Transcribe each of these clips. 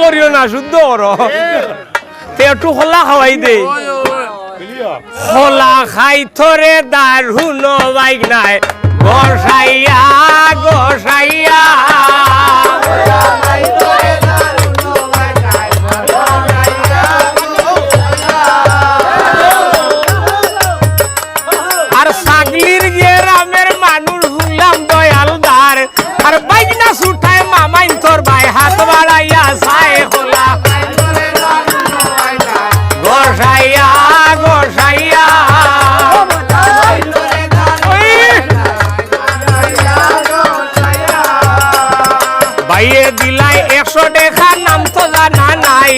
করিও না শুদ্ধ করো তে একটু খোলা খাওয়াই দে খোলা খাই থরে দারুন বাইক নাই গোসাইয়া গোসাইয়া আর ছাগলির গ্রামের মানুষ হুলাম দয়ালদার আর বাইক না ছুটায় মামাইন তোর ভাই হাত বাড়াইয়া চায় খোলা গোসাইয়া গোসাইয়া ভাইয়ে দিলাই 100 টাকা নাম তো জানা নাই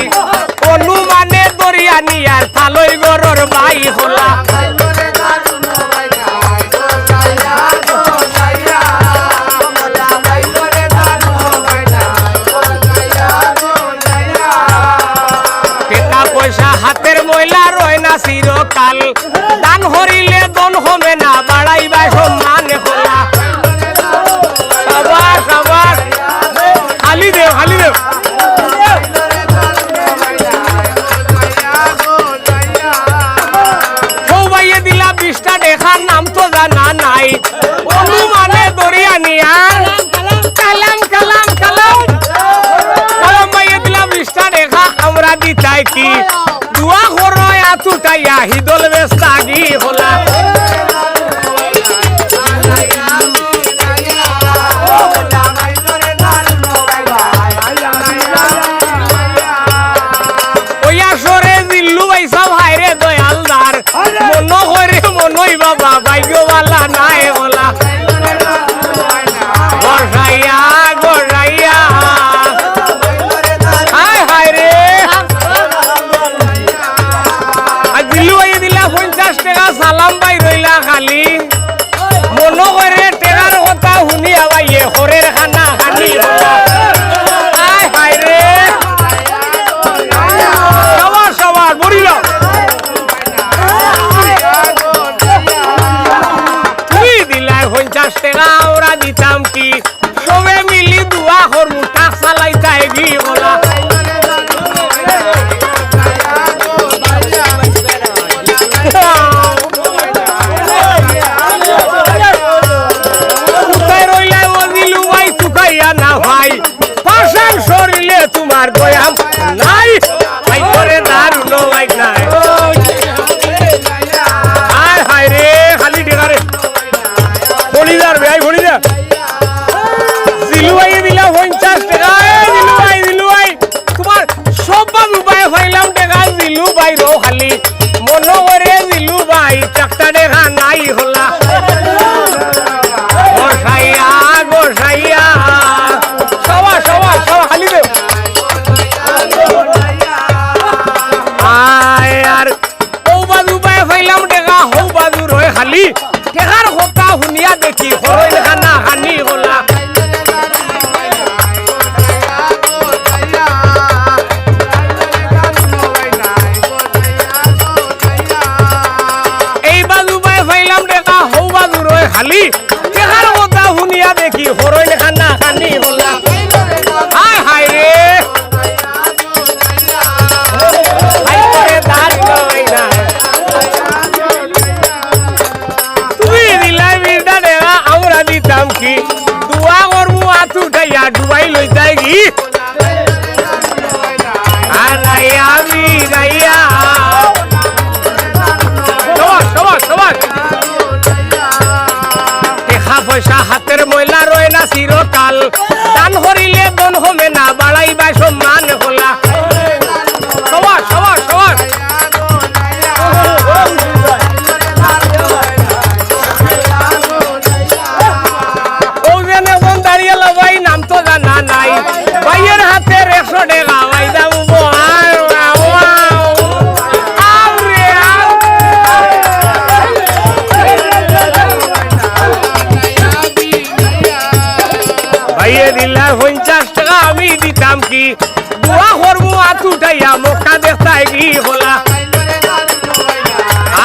অনুমানে দরিয়া নিয়ার থালই গরর ভাই খোলা হাতের ময়লা রয় না চিরকাল দান হরিলে দন হবে না বাড়াইবা সম্মান খোলা সবার সবার খালি দেও খালি দেও সৌবাইয়ে দিলা 20টা দেখার নাম তো জানা নাই অনুমানে দরিয়া নিয়া কালাম কালাম কালাম কালাম বাইয়ে দিলা 20টা দেখা আমরা দিতাই কি দুয়া করো আতুটাইয়া হিদল বেস্তাগি হলা ওইয়া সরে জিল্লু বাইসা ভাইরে দয়ালদার মন করে মনই বাবা ভাগ্যবালা নাই হলা গোসাইয়া গোসাইয়া হায় হায় রে দিলু ভাই দিলা 50 টাকা সালাম ভাই রইলা খালি মন করে টেকার কথা শুনিয়া ভাইয়ে হরের খানা খানি হায় হায় রে সবার সবার বড়িল তুই দিলাই 50 টাকা ওরা দিতাম কি সবে মিলি দুয়া করমু টাক চালাইতাই গি বলা তোমার গোয়াম নাই ভাই করে দারুন বাইক নাই হায় হায় রে খালি ডেকারে বলিদার ভাই বলিদা জিলু ভাই দিলা 50 টাকা দিলু ভাই তোমার সব উপায় হইলাম টাকা জিলু ভাই রো খালি মন করে জিলু ভাই টাকা দেখা নাই হলা গোসাইয়া গোসাইয়া সবা সবা সবা খালি দেব খালি টেকার কথা শুনিয়া দেখি হরই খানা খানি হলা এই বাজু পাই ফাইলাম টেকা হৌ বাজু রয় খালি টেকার কথা শুনিয়া দেখি হরই খানা খানি হলা হায় হায় রে কি দুয়া করমু আতু গাইয়া ডুবাই লই যাই কি আনাইয়া আমি গাইয়া সবার সবার সবার দেখা পয়সা হাতের ময়লা রয় না চিরকাল দান হরিলে দন হবে না বাড়াইবা সম্মান হলা সবার সবার সবার নাম তো জানা নাই ভাইয়ের হাতের 100 টাকা ভাই দাম ভাইয়ে দিলা 50 টাকা আমি দিতাম কি দুয়া করবো আতু উঠাইয়া মক্কা দেখতাই কি হলা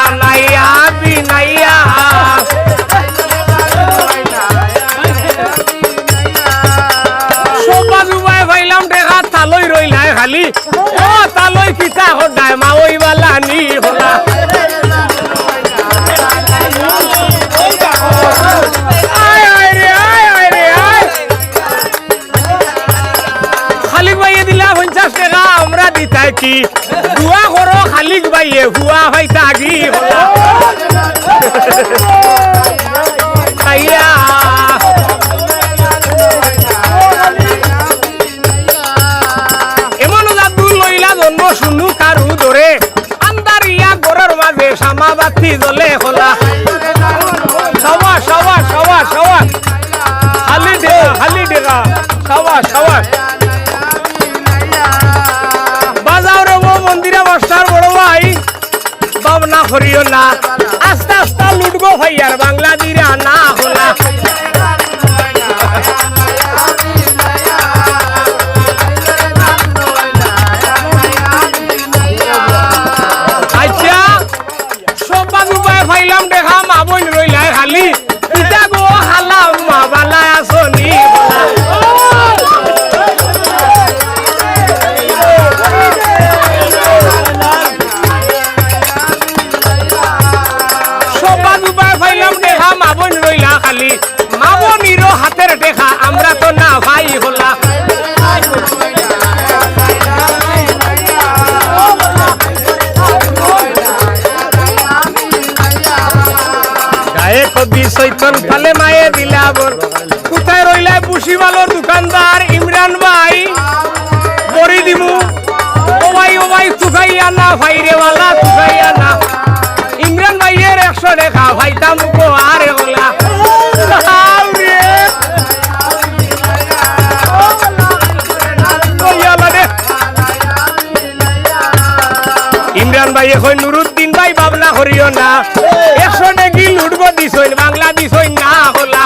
আনাইয়া বিনাইয়া সব বাজু ভাই ভাইলাম দেখা তালই রইলাই খালি ও তালই কিতা হডায় মা ওই বালা নি হলা আয় আয় রে আয় আয় রে আয় খালিক ভাইয়ে দিলা 50 টাকা আমরা দিতাই কি দুয়া করো খালিক ভাইয়ে হুয়া হইতা কি হলা আইয়া এমন জাদু লইলা জন্ম শুনু কারু ধরে আন্দারিয়া গরের মাঝে শামা বাতি জ্বলে হলা সবা সবা সবা সবা খালি ডেগা সবা সবা বাজাও রে ও মন্দিরে মাস্টার বড় ভাই ভাবনা করিও না আস্তে আস্তে লুটবো ভাইয়ার বাংলা দিরা না হলা আচ্ছা সব উপায় পাইলাম দেখা মা বোন রইলাই খালি পিতা গো হালাম মা বালায় আসনি খালি মা বোনিরও হাতের দেখা আমরা তো না ভাই হলা গায়ে কবি সৈতন ফালে মায়ে দিলা বল কোথায় রইলা পুষিবালোর দোকানদার ইমরান ভাই বড়ি দিমু ও ভাই তুকাইয়া না ভাইরে ওয়ালা তুকাইয়া না ইমরান ভাইয়ের 100 টাকা ভাইতাম কো আরে ওলা ইমরান ভাই এখন নুরুদ্দিন ভাই ভাবনা করিও না 100 টাকি লুটব দিছইন বাংলা দিছইন না হলা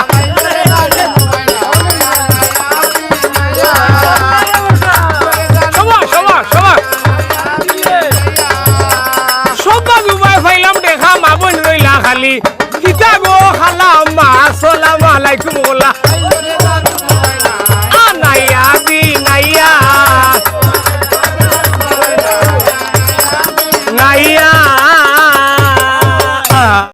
খালি কিতা গো খালা মা আসসালামু আলাইকুম ওলা